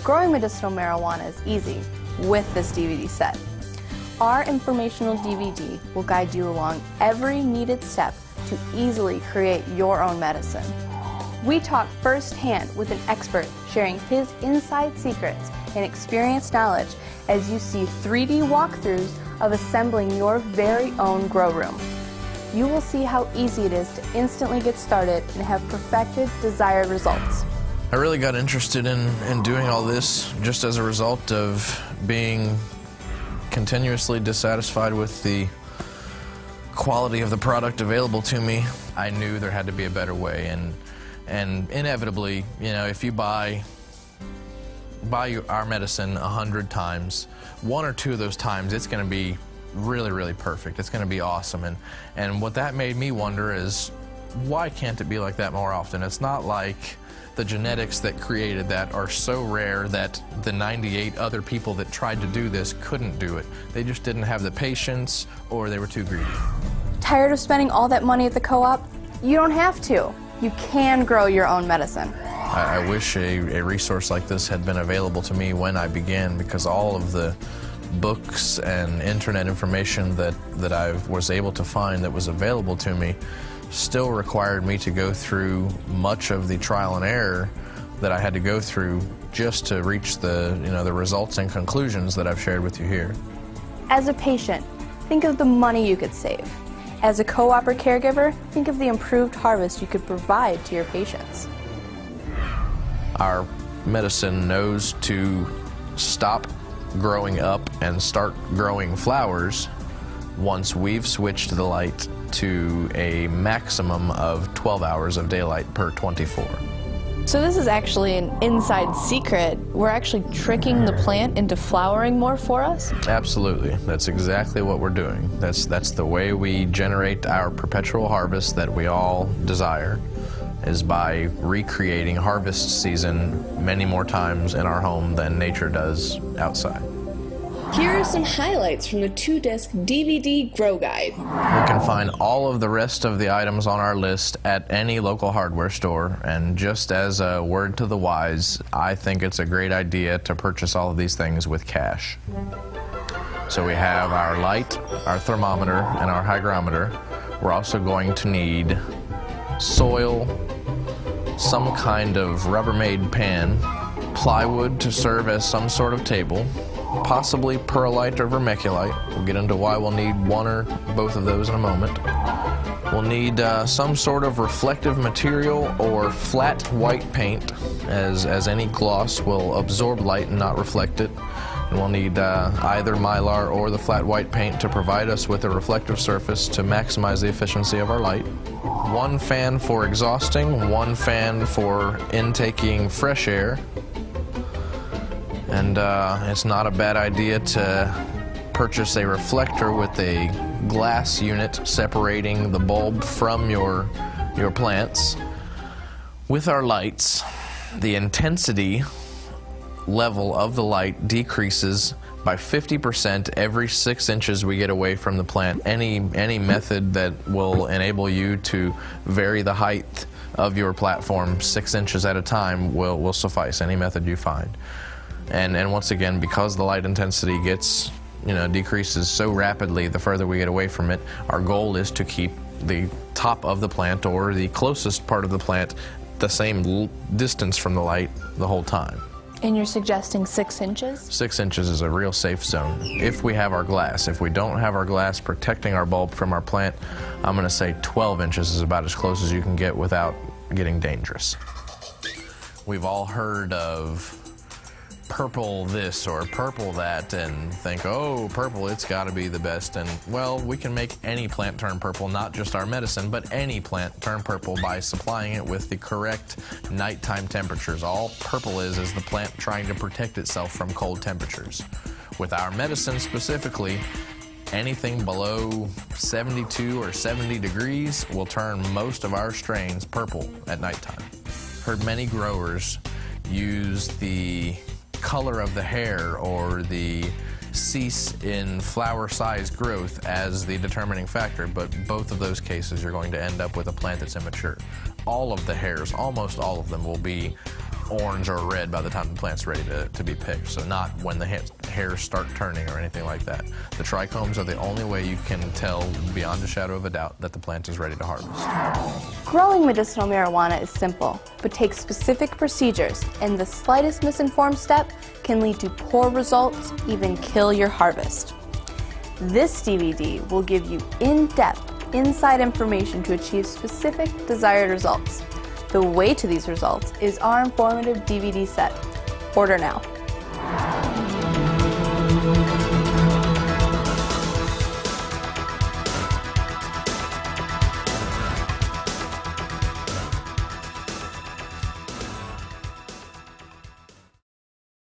Growing medicinal marijuana is easy with this DVD set. Our informational DVD will guide you along every needed step to easily create your own medicine. We talk firsthand with an expert sharing his inside secrets and experienced knowledge as you see 3D walkthroughs of assembling your very own grow room. You will see how easy it is to instantly get started and have perfected desired results. I really got interested in doing all this just as a result of being continuously dissatisfied with the quality of the product available to me. I knew there had to be a better way, and inevitably, you know, if you buy our medicine 100 times, 1 or 2 of those times it's going to be really, really perfect. It's going to be awesome. And what that made me wonder is, why can't it be like that more often? It's not like the genetics that created that are so rare that the 98 other people that tried to do this couldn't do it. They just didn't have the patience, or they were too greedy. Tired of spending all that money at the co-op? You don't have to. You can grow your own medicine. I wish a resource like this had been available to me when I began, because all of the books and internet information that I was able to find that was available to me still required me to go through much of the trial and error that I had to go through just to reach the results and conclusions that I've shared with you here. As a patient, think of the money you could save. As a co-op or caregiver, think of the improved harvest you could provide to your patients. Our medicine knows to stop growing up and start growing flowers once we've switched the light to a maximum of 12 hours of daylight per 24. So this is actually an inside secret. We're actually tricking the plant into flowering more for us? Absolutely. That's exactly what we're doing. That's the way we generate our perpetual harvest that we all desire, is by recreating harvest season many more times in our home than nature does outside. Here are some highlights from the 2-disc DVD Grow Guide. You can find all of the rest of the items on our list at any local hardware store, and just as a word to the wise, I think it's a great idea to purchase all of these things with cash. So we have our light, our thermometer, and our hygrometer. We're also going to need soil, some kind of Rubbermaid pan, plywood to serve as some sort of table, possibly perlite or vermiculite. We'll get into why we'll need one or both of those in a moment. We'll need some sort of reflective material or flat white paint, as any gloss will absorb light and not reflect it. And we'll need either Mylar or the flat white paint to provide us with a reflective surface to maximize the efficiency of our light. 1 fan for exhausting, 1 fan for intaking fresh air. And it's not a bad idea to purchase a reflector with a glass unit separating the bulb from your plants. With our lights, the intensity level of the light decreases by 50% every 6 inches we get away from the plant. Any method that will enable you to vary the height of your platform 6 inches at a time will suffice, any method you find. And once again, because the light intensity decreases so rapidly the further we get away from it, our goal is to keep the top of the plant or the closest part of the plant the same distance from the light the whole time. And you're suggesting 6 inches? 6 inches is a real safe zone if we have our glass. If we don't have our glass protecting our bulb from our plant, I'm going to say 12 inches is about as close as you can get without getting dangerous. We've all heard of purple this or purple that and think, oh, purple, it's got to be the best. And well, we can make any plant turn purple, not just our medicine, but any plant turn purple by supplying it with the correct nighttime temperatures. All purple is the plant trying to protect itself from cold temperatures. With our medicine specifically, anything below 72 or 70 degrees will turn most of our strains purple at nighttime. Heard many growers use the color of the hair or the cease in flower size growth as the determining factor, but both of those cases you're going to end up with a plant that's immature. All of the hairs, almost all of them, will be orange or red by the time the plant's ready to be picked, so not when the hairs start turning or anything like that. The trichomes are the only way you can tell beyond a shadow of a doubt that the plant is ready to harvest. Growing medicinal marijuana is simple, but takes specific procedures, and the slightest misinformed step can lead to poor results, even kill your harvest. This DVD will give you in-depth, inside information to achieve specific desired results. The way to these results is our informative DVD set. Order now.